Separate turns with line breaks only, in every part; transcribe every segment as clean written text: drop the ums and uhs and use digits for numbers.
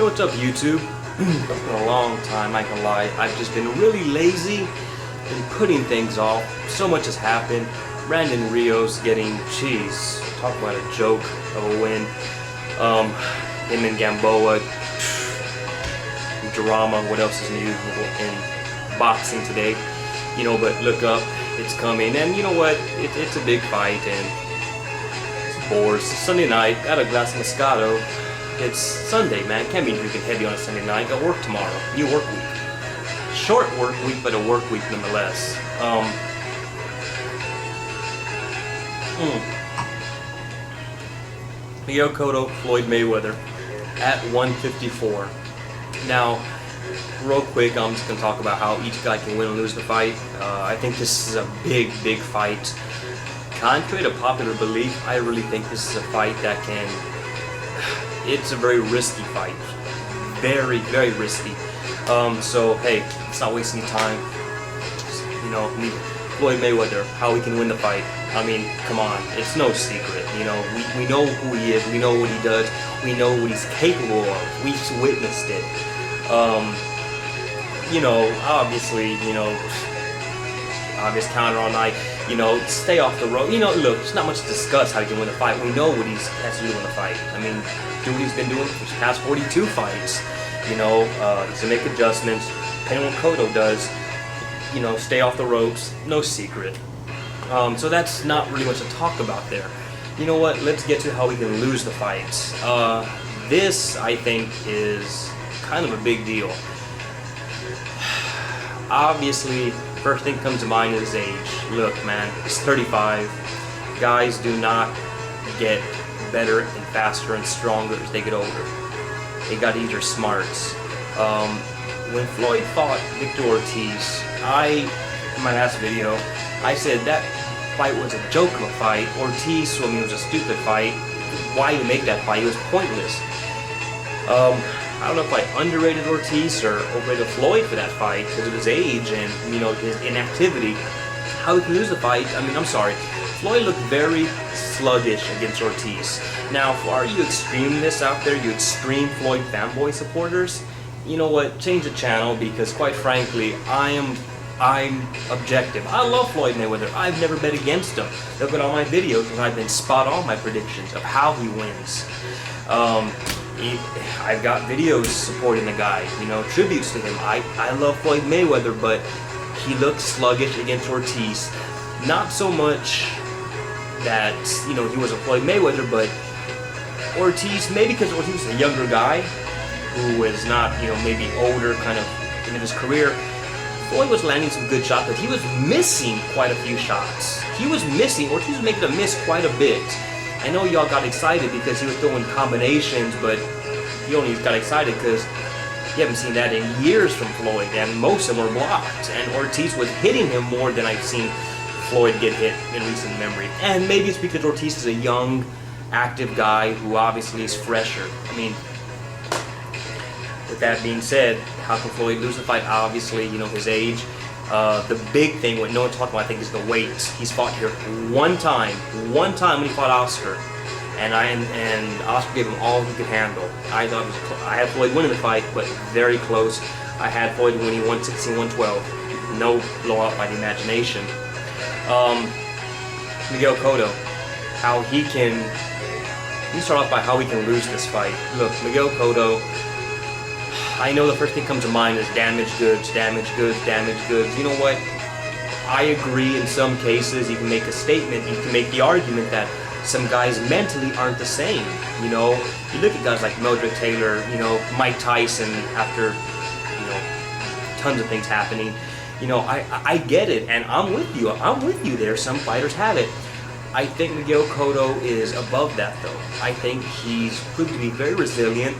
Hey, what's up, YouTube? It's been a long time, I can lie. I've just been really lazy and putting things off. So much has happened. Brandon Rios getting, jeez, talk about a joke of a win. Him and Gamboa, drama. What else is new in boxing today? You know, but look up, it's coming. And you know what? It's a big fight and it's bores. Sunday night, got a glass of Moscato. It's Sunday, man. Can't be drinking heavy on a Sunday night. Got work tomorrow. New work week. Short work week, but a work week nonetheless. Miguel Cotto, Floyd Mayweather at 154. Now, real quick, I'm just gonna talk about how each guy can win and lose the fight. I think this is a big fight. Contrary to popular belief, I really think this is a fight that can. It's a very risky fight. Very risky. So hey, let's not waste any time. You know, Floyd Mayweather, how he can win the fight. I mean, come on, it's no secret. You know, we know who he is, we know what he does, we know what he's capable of. We've witnessed it. You know, obviously, you know, obvious counter all night. You know, stay off the road. You know, look, there's not much to discuss how he can win the fight. We know what he has to do in the fight. I mean, do what he's been doing for the past 42 fights. You know, he's gonna make adjustments. Depending on what Cotto does, you know, stay off the ropes. No secret. So that's not really much to talk about there. You know what? Let's get to how we can lose the fight. This, I think, is kind of a big deal. Obviously, first thing that comes to mind is age. Look, man, he's 35. Guys do not get better and faster and stronger as they get older. They got to use their smarts. When Floyd fought Victor Ortiz, in my last video, I said that fight was a joke of a fight. Ortiz told me it was a stupid fight. Why even make that fight? It was pointless. I don't know if I underrated Ortiz or overrated Floyd for that fight because of his age and, you know, his inactivity. How he can lose the fight, I mean, I'm sorry. Floyd looked very sluggish against Ortiz. Now, for all you extremists out there, you extreme Floyd fanboy supporters, you know what, change the channel because quite frankly, I'm objective. I love Floyd Mayweather. I've never bet against him. Look at all my videos and I've been spot on my predictions of how he wins. I've got videos supporting the guy, you know, tributes to him. I love Floyd Mayweather, but he looked sluggish against Ortiz. Not so much that, you know, he wasn't Floyd Mayweather, but Ortiz, maybe because Ortiz was a younger guy who was not, you know, maybe older kind of into his career. Floyd was landing some good shots, but he was missing quite a few shots. He was missing, Ortiz was making him miss quite a bit. I know y'all got excited because he was throwing combinations, but you only got excited because you haven't seen that in years from Floyd, and most of them were blocked. And Ortiz was hitting him more than I've seen Floyd get hit in recent memory. And maybe it's because Ortiz is a young, active guy who obviously is fresher. I mean, with that being said, how can Floyd lose the fight? Obviously, you know, his age. The big thing, what no one's talking about, I think, is the weight. He's fought here one time when he fought Oscar, and Oscar gave him all he could handle. I thought it was close. I had Floyd winning the fight, but very close. I had Floyd winning 116, 112. No blowout by the imagination. Miguel Cotto, how he can. Let me start off by how he can lose this fight. Look, Miguel Cotto. I know the first thing that comes to mind is damaged goods, damaged goods, damaged goods. You know what? I agree in some cases. You can make a statement, you can make the argument that some guys mentally aren't the same. You know, you look at guys like Meldrick Taylor, you know, Mike Tyson after, you know, tons of things happening. You know, I get it, and I'm with you. I'm with you there. Some fighters have it. I think Miguel Cotto is above that, though. I think he's proved to be very resilient.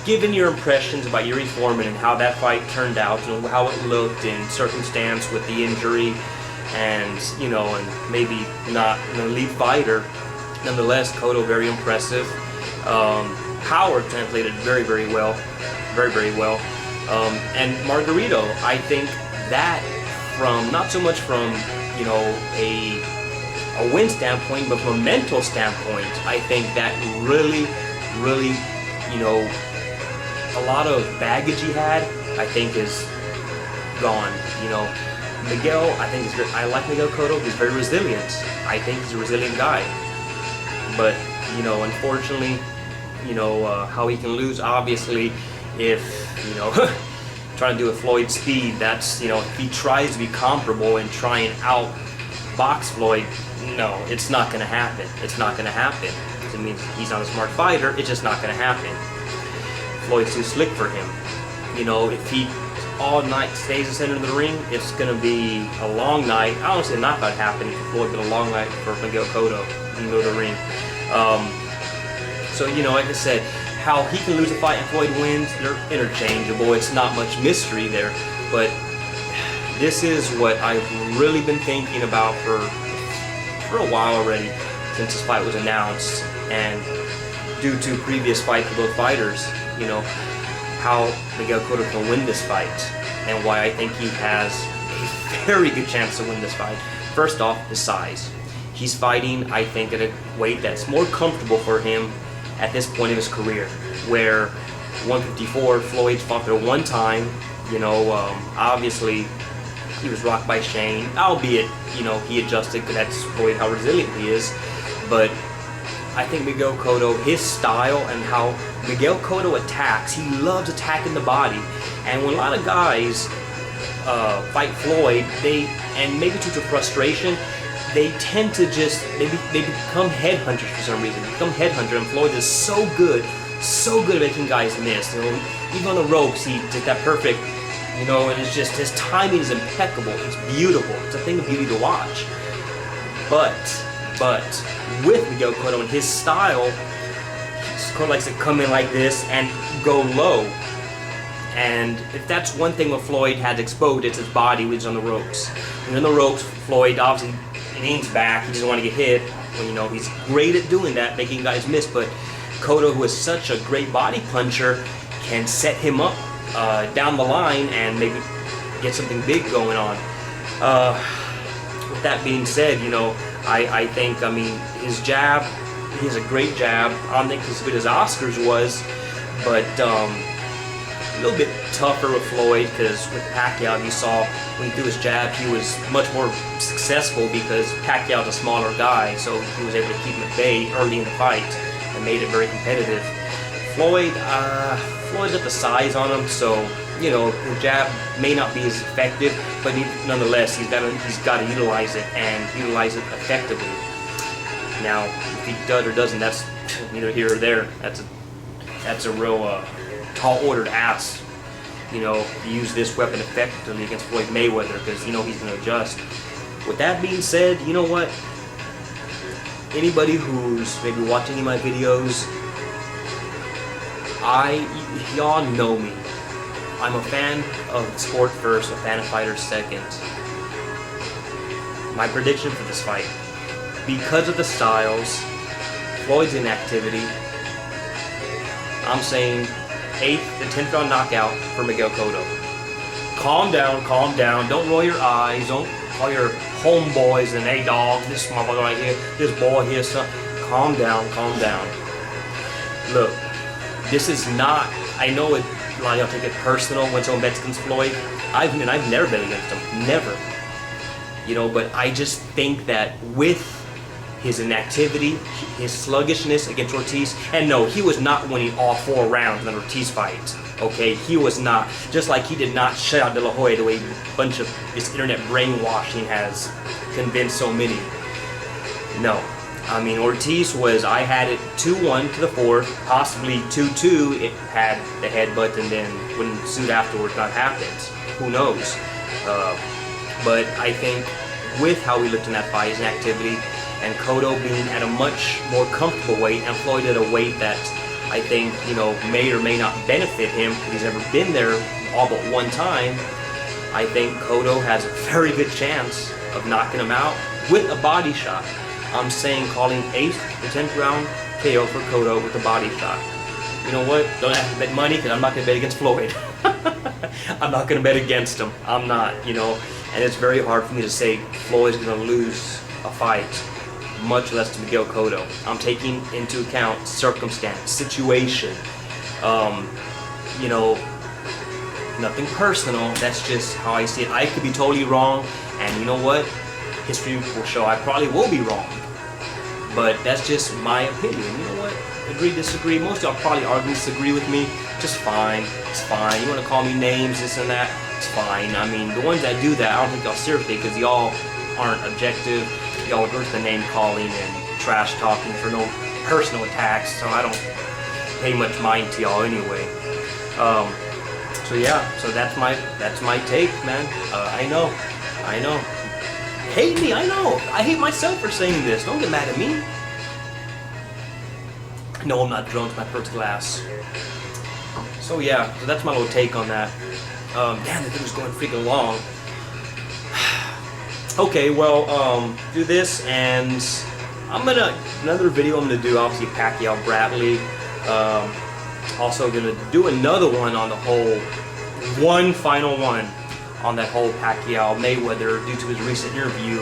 Given your impressions about Yuri Foreman and how that fight turned out, and how it looked in circumstance with the injury, and you know, and maybe not an elite fighter, nonetheless, Cotto very impressive. Power translated very well, very well. And Margarito, I think that from not so much from, you know, a win standpoint, but from a mental standpoint, I think that really you know, a lot of baggage he had, I think, is gone. You know, Miguel, I like Miguel Cotto. He's very resilient. I think he's a resilient guy. But, you know, unfortunately, you know, how he can lose, obviously, if, you know, trying to do a Floyd speed, that's, you know, if he tries to be comparable and try and outbox Floyd, no, it's not going to happen. It's not going to happen. It means he's not a smart fighter. It's just not going to happen. Floyd's too slick for him. You know, if he all night stays the center of the ring, it's going to be a long night. I don't see a knockout happening for Floyd, but a long night for Miguel Cotto in the middle of the ring. So, you know, like I said, how he can lose a fight and Floyd wins, they're interchangeable. It's not much mystery there. But this is what I've really been thinking about for a while already, since this fight was announced, and due to previous fights with both fighters, you know, how Miguel Cotto can win this fight, and why I think he has a very good chance to win this fight. First off, his size. He's fighting, I think, at a weight that's more comfortable for him at this point of his career, where 154, Floyd fought there one time, you know, obviously he was rocked by Shane, albeit, you know, he adjusted because that's Floyd, how resilient he is. But I think Miguel Cotto, his style and how Miguel Cotto attacks, he loves attacking the body. And when a lot of guys fight Floyd, and maybe due to frustration, they tend to just, they become headhunters for some reason. They become headhunter, and Floyd is so good at making guys miss. You know, even on the ropes, he did that perfect, you know, and it's just, his timing is impeccable. It's beautiful. It's a thing of beauty to watch. But with Miguel Cotto and his style, Cotto likes to come in like this and go low. And if that's one thing what Floyd has exposed, it's his body, which is on the ropes. When on the ropes, Floyd obviously leans back. He doesn't want to get hit. Well, you know, he's great at doing that, making guys miss. But Cotto, who is such a great body puncher, can set him up down the line and maybe get something big going on. With that being said, you know, I think, I mean, his jab, he has a great jab. I don't think as good as Oscar's was, but a little bit tougher with Floyd, because with Pacquiao, you saw when he threw his jab, he was much more successful because Pacquiao's a smaller guy, so he was able to keep him at bay early in the fight and made it very competitive. Floyd's got the size on him, so, you know, the jab may not be as effective, but nonetheless, he's got to utilize it and utilize it effectively. Now, if he does or doesn't, that's neither here or there. That's a real tall order to ask, you know, to use this weapon effectively against Floyd Mayweather, because, you know, he's going to adjust. With that being said, you know what? Anybody who's maybe watching any of my videos, y'all know me. I'm a fan of sport first, a fan of fighters second. My prediction for this fight, because of the styles, Floyd's inactivity, I'm saying 8th to 10th round knockout for Miguel Cotto. Calm down, don't roll your eyes, don't call your homeboys and, hey dog, this motherfucker right here, this boy here, son. Calm down. Look, this is not, I know it, a lot of y'all take it personal when someone bets against Floyd. I've never bet against him, never. You know, but I just think that with his inactivity, his sluggishness against Ortiz, and no, he was not winning all 4 rounds in the Ortiz fight, okay? He was not, just like he did not shut out De La Hoya the way a bunch of this internet brainwashing has convinced so many. No, I mean, Ortiz was, I had it 2-1 to the 4th, possibly 2-2, it had the headbutt, and then when soon afterwards that happens, who knows? But I think with how he looked in that fight, his inactivity, and Cotto being at a much more comfortable weight, and Floyd at a weight that I think, you know, may or may not benefit him because he's never been there all but one time, I think Cotto has a very good chance of knocking him out with a body shot. I'm saying calling 8th to 10th round KO for Cotto with a body shot. You know what? Don't have to bet money because I'm not going to bet against Floyd. I'm not going to bet against him. I'm not, you know. And it's very hard for me to say Floyd's going to lose a fight, much less to Miguel Cotto. I'm taking into account circumstance, situation, You know, nothing personal. That's just how I see it. I could be totally wrong, and you know what? History will show I probably will be wrong. But that's just my opinion. You know what? Agree, disagree. Most of y'all probably argue, disagree with me. Just fine. It's fine. You want to call me names, this and that? It's fine. I mean, the ones that do that, I don't think y'all seriously, because y'all aren't objective. Y'all are the name calling and trash talking for no personal attacks. So I don't pay much mind to y'all anyway. So yeah. So that's my take, man. I know. Hate me, I know. I hate myself for saying this. Don't get mad at me. No, I'm not drunk. My first glass. So yeah, so that's my little take on that. Damn, the thing was going freaking long. Okay, well, do this, and another video I'm gonna do, obviously Pacquiao Bradley. Also gonna do another one on the whole, final one on that whole Pacquiao Mayweather, due to his recent interview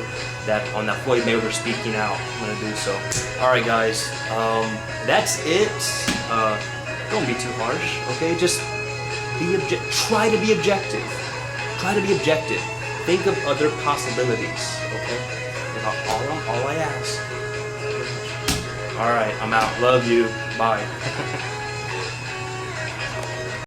on that Floyd Mayweather speaking out. I'm gonna do so. Alright guys, that's it. Don't be too harsh, okay? Just try to be objective. Try to be objective. Think of other possibilities, okay? That's all I ask. Alright, I'm out. Love you. Bye.